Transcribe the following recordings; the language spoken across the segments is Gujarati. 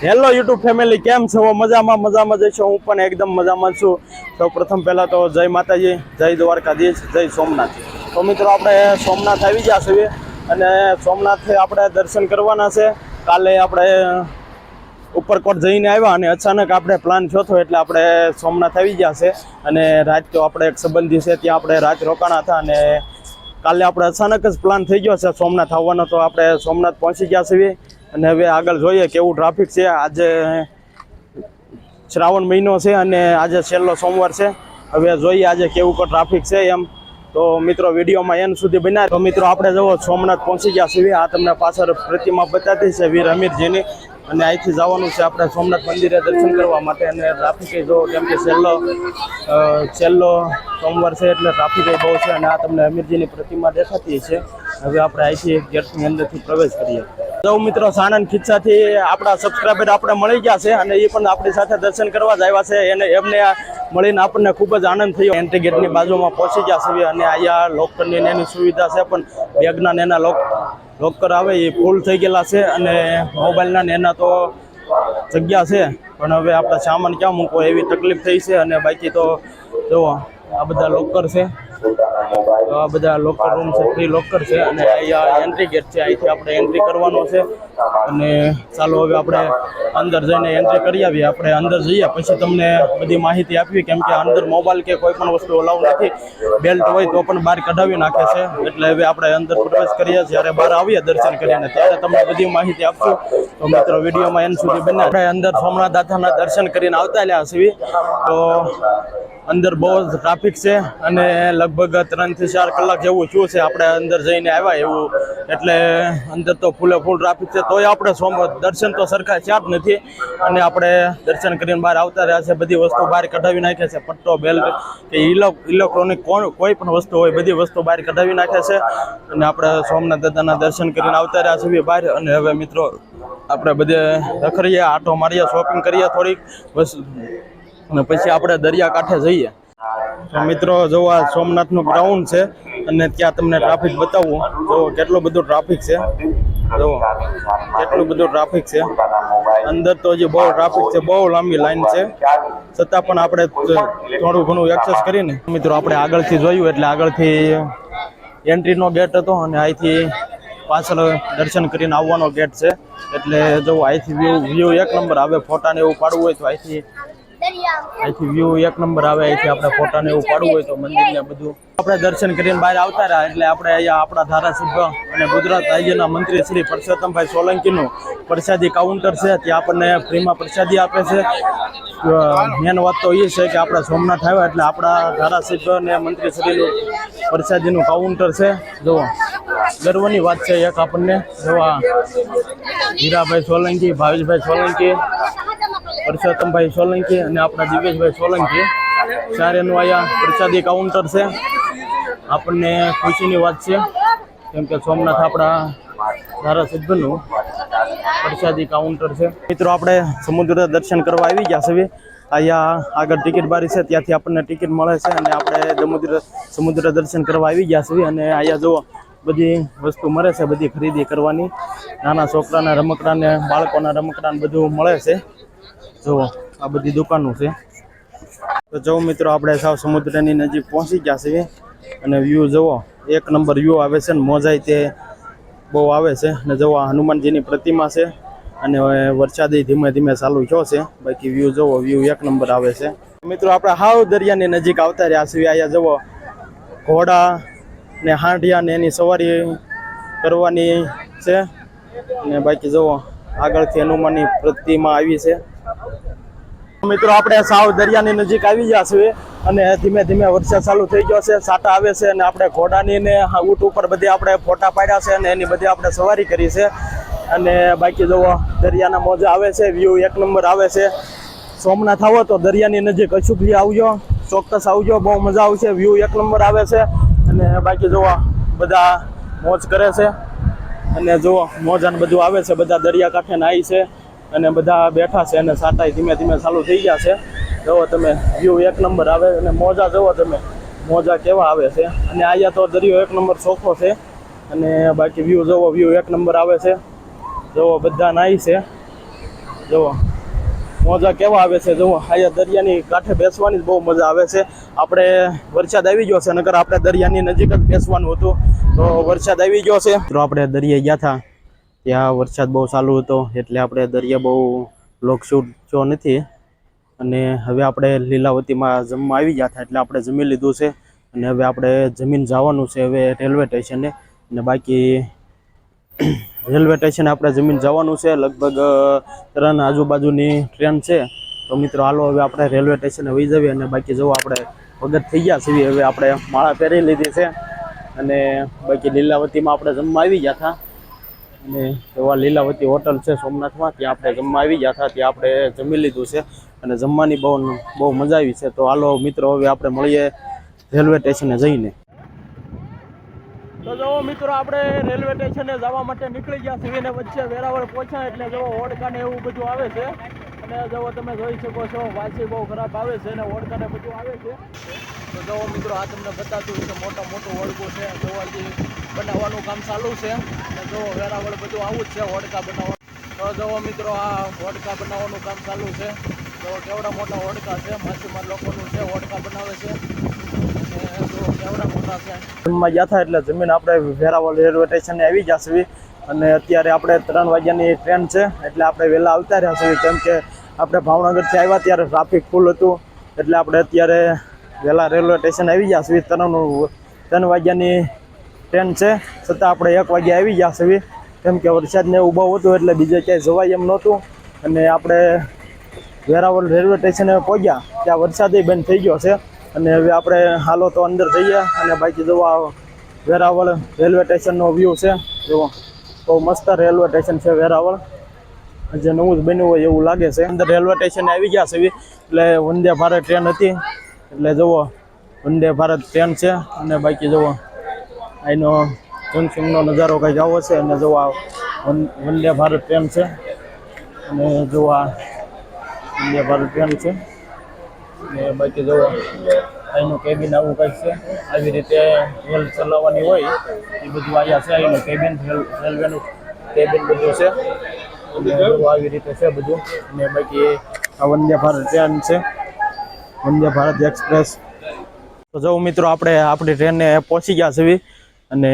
હેલો યુટ્યુબ ફેમિલી, કેમ છો? મજામાં જઈશું. હું પણ એકદમ મજામાં છું. સૌ પ્રથમ પહેલાં તો જય માતાજી, જય દ્વારકાધીશ, જય સોમનાથ. તો મિત્રો આપણે સોમનાથ આવી ગયા છીએ અને સોમનાથ આપણે દર્શન કરવાના છે. કાલે આપણે ઉપરકોટ જઈને આવ્યા અને અચાનક આપણે પ્લાન થયો હતો એટલે આપણે સોમનાથ આવી ગયા છે. અને રાત તો આપણે એક સંબંધી છે ત્યાં આપણે રાત રોકાણા હતા અને કાલે આપણે અચાનક જ પ્લાન થઈ ગયો છે સોમનાથ આવવાનો. તો આપણે સોમનાથ પહોંચી ગયા છીએ અને હવે આગળ જોઈએ કેવું ટ્રાફિક છે. આજે શ્રાવણ મહિનો છે અને આજે છેલ્લો સોમવાર છે. હવે જોઈએ આજે કેવું ટ્રાફિક છે એમ. તો મિત્રો વિડીયોમાં એન્ડ સુધી બનાવે. તો મિત્રો આપણે જુઓ સોમનાથ પહોંચી ગયા છીએ. આ તમને પાછળ પ્રતિમા બતાતી છે વીર હમીરજીની. અને અહીંથી જવાનું છે આપણે સોમનાથ મંદિરે દર્શન કરવા માટે. અને ટ્રાફિક જો કેમ કે છેલ્લો સોમવાર છે એટલે ટ્રાફિક બહુ છે. અને આ તમને હમીરજીની પ્રતિમા દેખાતી છે. હવે આપણે અહીંથી ગેટની અંદરથી પ્રવેશ કરીએ. તો મિત્રો સાણંદ ખિસ્સાથી આપણા સબસ્ક્રાઈબર આપણે મળી ગયા છે અને એ પણ આપણી સાથે દર્શન કરવા જ આવ્યા છે. એમને મળીને આપણને ખૂબ જ આનંદ થયો. એન્ટ્રી ગેટની બાજુમાં પહોંચી ગયા છીએ અને અહીંયા લોકરની એની સુવિધા છે પણ બેગના ને એના લોકર આવે એ ફૂલ થઈ ગયેલા છે અને મોબાઈલના ને એના તો જગ્યા છે પણ હવે આપણે સામાન ક્યાં મૂકવો એવી તકલીફ થઈ છે. અને બાકી તો જુઓ આ બધા લોકર છે. તો આ બધા લોકર રૂમ છે, ફ્રી લોકર છે અને અહીંયા એન્ટ્રી ગેટ છે. અહીંથી આપણે એન્ટ્રી કરવાનો છે અને ચાલો હવે આપણે અંદર જઈને એન્ટ્રી કરી આવીએ. આપણે અંદર જઈએ પછી તમને બધી માહિતી આપવી, કેમ કે અંદર મોબાઈલ કે કોઈ પણ વસ્તુ અલાઉ નથી. બેલ્ટ હોય તો પણ બહાર કઢાવી નાખે છે. એટલે હવે આપણે અંદર પ્રવેશ કરીએ. જ્યારે બહાર આવીએ દર્શન કરીને ત્યારે તમને બધી માહિતી આપશું. તો મિત્રો વિડીયોમાં એન્ડ સુધી બને. આપણે અંદર સોમનાથ દાદાના દર્શન કરીને આવતા રહ્યા છીએ. તો અંદર બહુ જ ટ્રાફિક છે અને લગભગ 3 થી 4 કલાક જેવું થયું છે આપણે અંદર જઈને આવ્યા એવું. એટલે અંદર તો ફૂલ ટ્રાફિક છે. તોય આપણે દર્શન તો સરખા થયા જ નથી અને આપણે દર્શન કરીને બહાર આવતા રહ્યા છે. બધી વસ્તુ બહાર કઢાવી નાખે છે. પટ્ટો, બેલ્ટ કે ઇલેક્ટ્રોનિક કોઈ પણ વસ્તુ હોય બધી વસ્તુ બહાર કઢાવી નાખે છે. અને આપણે સોમનાથ દાદાના દર્શન કરીને આવતા રહ્યા છીએ બહાર. અને હવે મિત્રો આપણે બધે રખડીએ, આટો મારીએ, શોપિંગ કરીએ થોડીક બસ અને પછી આપણે દરિયાકાંઠે જઈએ. તો મિત્રો જો આ સોમનાથનું ગ્રાઉન્ડ છે અને ત્યાં તમને ટ્રાફિક બતાવું. જો કેટલું બધું ટ્રાફિક છે. જો કેટલું બધું ટ્રાફિક છે. અંદર તો હજી બહુ ટ્રાફિક છે, બહુ લાંબી લાઈન છે. છતાં પણ આપણે થોડું ઘણું એક્સેસ કરીને મિત્રો આપણે આગળથી જોયું એટલે આગળથી એન્ટ્રીનો ગેટ હતો અને અહીંથી પાછળ દર્શન કરીને આવવાનો ગેટ છે. એટલે જો અહીંથી વ્યૂ એક નંબર આવે. ફોટાને એવું પાડવું હોય તો અહીંથી વ્યૂ એક નંબર આવે. અહીંથી આપણે ફોટાને એવું પાડવું હોય તો મંદિરને બધું આપણે દર્શન કરીને બહાર આવતા રહ્યા. એટલે આપણે અહીંયા આપણા ધારાસભ્ય અને ગુજરાત રાજ્યના મંત્રી શ્રી પરસોત્તમભાઈ સોલંકીનું પ્રસાદી કાઉન્ટર છે. ત્યાં આપણને ફ્રીમાં પ્રસાદી આપે છે. મેન વાત તો એ છે કે આપણે સોમનાથ આવ્યા એટલે આપણા ધારાસભ્ય અને મંત્રીશ્રીનું પ્રસાદીનું કાઉન્ટર છે. જુઓ ગર્વની વાત છે એક આપણને. જોવા હીરાભાઈ સોલંકી, ભાવેશભાઈ સોલંકી, પરસોત્તમભાઈ સોલંકી અને આપણા દિવેશભાઈ સોલંકી ચારેનું અહીંયા પ્રસાદી કાઉન્ટર છે. આપણને ખુશીની વાત છે કેમ કે સોમનાથ આપણા ધારાસભ્યનું પ્રસાદી કાઉન્ટર છે. મિત્રો આપણે સમુદ્ર દર્શન કરવા આવી ગયા છીએ. અહીંયા આગળ ટિકિટ બારી છે, ત્યાંથી આપણને ટિકિટ મળે છે અને આપણે સમુદ્ર દર્શન કરવા આવી ગયા છીએ. અને અહીંયા જુઓ બધી વસ્તુ મળે છે, બધી ખરીદી કરવાની. નાના છોકરાના રમકડા ને બાળકોના રમકડા ને બધું મળે છે. જુઓ આ બધી દુકાનો છે. તો જો મિત્રો આપણે સાવ સમુદ્રની નજીક પહોંચી ગયા છીએ અને વ્યૂ જુઓ એક નંબર વ્યૂ આવે છે ને મોજાઈ તે બહુ આવે છે. અને જુઓ હનુમાનજીની પ્રતિમા છે અને વરસાદ ધીમે ધીમે ચાલુ થયો છે. બાકી વ્યૂ જુઓ, વ્યૂ એક નંબર આવે છે. મિત્રો આપણે હાવ દરિયાની નજીક આવતા રહ્યા છીએ. અહીંયા જુઓ ઘોડા ને હાંડિયા ને એની સવારી કરવાની છે. અને બાકી જુઓ આગળથી હનુમાનની પ્રતિમા આવી છે. મિત્રો આપણે સાવ દરિયાની નજીક આવી ગયા છીએ અને ધીમે ધીમે વરસાદ ચાલુ થઈ ગયો છે. સાટા આવે છે અને આપણે ઘોડાની ને ઊંટ ઉપર બધી આપણે ફોટા પાડ્યા છે અને એની બધી આપણે સવારી કરી છે. અને બાકી જુઓ દરિયાના મોજા આવે છે, વ્યૂ એક નંબર આવે છે. સોમનાથ આવો તો દરિયાની નજીક અચૂકથી આવજો, ચોક્કસ આવજો, બહુ મજા આવશે. વ્યૂ એક નંબર આવે છે. અને બાકી જુઓ બધા મોજ કરે છે અને જુઓ મોજાને બધું આવે છે. બધા દરિયાકાંઠે નાહી છે અને બધા બેઠા છે અને સાટાઈ ધીમે ધીમે ચાલુ થઈ ગયા છે. જુઓ તમે વ્યૂ એક નંબર આવે અને મોજા જુઓ તમે, મોજા કેવા આવે છે. અને અહીંયા તો દરિયો એક નંબર ચોખ્ખો છે અને બાકી વ્યૂ જુઓ, વ્યૂ એક નંબર આવે છે. જુઓ બધા નાહી છે જુઓ મોજા કેવા આવે છે, જુઓ અહીંયા દરિયાની કાંઠે બેસવાની બહુ મજા આવે છે. આપણે વરસાદ આવી ગયો છે, નકર આપણે દરિયાની નજીક જ બેસવાનું હતું, તો વરસાદ આવી ગયો છે. તો આપણે દરિયા ગયા હતા ત્યાં વરસાદ બહુ ચાલુ હતો, એટલે આપણે દરિયા બહુ લોક શૂટ જો નથી. અને હવે આપણે લીલાવતીમાં જમવા આવી ગયા હતા, એટલે આપણે જમી લીધું છે. અને હવે આપણે જમીન જવાનું છે હવે રેલવે સ્ટેશને. અને બાકી રેલવે સ્ટેશને આપણે જમીન જવાનું છે, લગભગ 3 આજુબાજુની ટ્રેન છે. તો મિત્રો હાલો હવે આપણે રેલવે સ્ટેશને વહી જઈએ. અને બાકી જો આપણે વગર થઈ ગયા છીએ, હવે આપણે માળા પહેરી લીધી છે. અને બાકી લીલાવતીમાં આપણે જમવા આવી ગયા હતા. અને એવા લીલાવતી હોટલ છે સોમનાથમાં, ત્યાં આપણે જમવા આવી ગયા હતા, ત્યાં આપણે જમી લીધું છે. અને જમવાની બહુ મજા આવી છે. તો હાલો મિત્રો હવે આપણે મળીએ રેલવે સ્ટેશને જઈને. તો જો મિત્રો આપણે રેલવે સ્ટેશને જવા માટે નીકળી ગયા છીએ ને વચ્ચે વેરાવળ પહોંચ્યા એટલે જો ઓડકા ને એવું બધું આવે છે. અને જો તમે જોઈ શકો છો વાસી બહુ ખરાબ આવે છે ને ઓડકા ને બધું આવે છે. તો જો મિત્રો આ તમને બતાતું છે મોટું ઓડકું છે, જોવાથી બનાવવાનું કામ ચાલુ છે. અને જો વેરાવળ બધું આવું જ છે ઓડકા બનાવવાનું. તો જો મિત્રો આ ઓડકા બનાવવાનું કામ ચાલુ છે. તો કેવડા મોટા ઓડકા છે, માછીમાર લોકોનું છે, ઓડકા બનાવે છે. જમીનમાં ગયા હતા એટલે જમીન આપણે વેરાવળ રેલવે સ્ટેશને આવી જશે. અને અત્યારે આપણે 3 વાગ્યાની ટ્રેન છે, એટલે આપણે વહેલા આવતા રહ્યા છીએ, કેમ કે આપણે ભાવનગરથી આવ્યા ત્યારે ટ્રાફિક ફૂલ હતું. એટલે આપણે અત્યારે વહેલા રેલવે સ્ટેશન આવી જશે. 3 વાગ્યાની ટ્રેન છે, છતાં આપણે 1 વાગ્યે આવી જશે, કેમ કે વરસાદને એવું બહુ હતું એટલે બીજે ક્યાંય જવાય એમ નહોતું. અને આપણે વેરાવળ રેલવે સ્ટેશને પહોંચ્યા ત્યાં વરસાદ બંધ થઈ ગયો છે. અને હવે આપણે હાલો તો અંદર જઈએ. અને બાકી જોવા વેરાવળ રેલવે સ્ટેશનનો વ્યૂ છે, જુઓ બહુ મસ્ત રેલવે સ્ટેશન છે વેરાવળ, જે નવું જ બન્યું હોય એવું લાગે છે. અંદર રેલવે સ્ટેશને આવી ગયા છે એટલે વંદે ભારત ટ્રેન હતી, એટલે જુઓ વંદે ભારત ટ્રેન છે. અને બાકી જુઓ અહીંનો જંકશનનો નજારો કંઈક આવો છે. અને જુઓ વંદે ભારત ટ્રેન છે. અને જુઓ વંદે ભારત ટ્રેન છે. ને બાકી જુઓ અહીંનું કેબિન આવું કંઈક છે. આવી રીતે રેલ ચલાવવાની હોય એ બધું અહીંયા છે. અહીંનું કેબિન, રેલવેનું કેબિન બધું છે. અને આવી રીતે છે બધું. અને બાકી આ વંદે ભારત ટ્રેન છે, વંદે ભારત એક્સપ્રેસ. તો જો મિત્રો આપણે આપણી ટ્રેનને પહોંચી ગયા છીએ. અને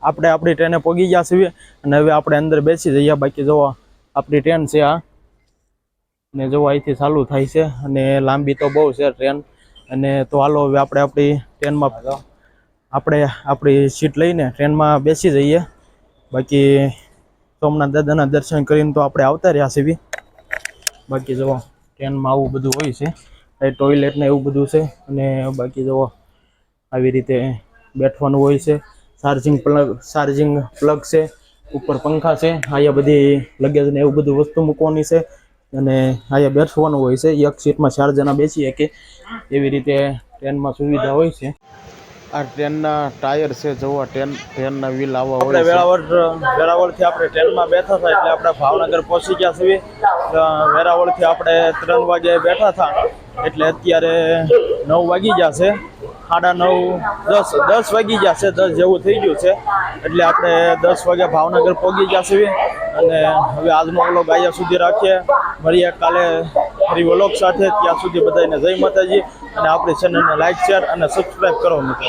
આપણે આપણી ટ્રેને પહોંચી ગયા છીએ. અને હવે આપણે અંદર બેસી જઈએ. બાકી જુઓ આપણી ટ્રેન છે આ, ને જો અહીંથી ચાલુ થાય છે. અને લાંબી તો બહુ છે ટ્રેન. અને તો હાલો હવે આપણે આપણી ટ્રેનમાં આપણી સીટ લઈને ટ્રેનમાં બેસી જઈએ. બાકી સોમનાથ દાદાના દર્શન કરીને તો આપણે આવતા રહ્યા છીએ. બાકી જુઓ ટ્રેનમાં આવું બધું હોય છે, ટોયલેટ ને એવું બધું છે. અને બાકી જુઓ આવી રીતે બેઠવાનું હોય છે. ચાર્જિંગ પ્લગ છે, ઉપર પંખા છે. અહીંયા બધી લગેજ ને એવું બધું વસ્તુ મૂકવાની છે. અને અહીંયા બેસવાનું હોય છે, એક સીટમાં 4 જણા બેસી શકે એવી રીતે ટ્રેનમાં સુવિધા હોય છે. આ ટ્રેનના ટાયર છે, જુઓ ટ્રેનના વ્હીલ આવા હોય છે. વેરાવળથી આપણે ટ્રેનમાં બેઠા હતા એટલે આપણે ભાવનગર પહોંચી ગયા છીએ. વેરાવળથી આપણે 3 વાગે બેઠા હતા એટલે અત્યારે 9 વાગી ગયા છે, 9:30 10 વાગી ગયા છે, 10 જેવું થઈ ગયું છે. એટલે આપણે 10 વાગે ભાવનગર પહોંચી ગયા છીએ. અને હવે આજનો વ્લોગ અહીંયા સુધી રાખીએ, મળીએ કાલે ફરી વ્લોગ સાથે. ત્યાં સુધી બધાને જય માતાજી. અને આપણી ચેનલને લાઈક, શેર અને સબસ્ક્રાઈબ કરો મિત્રો.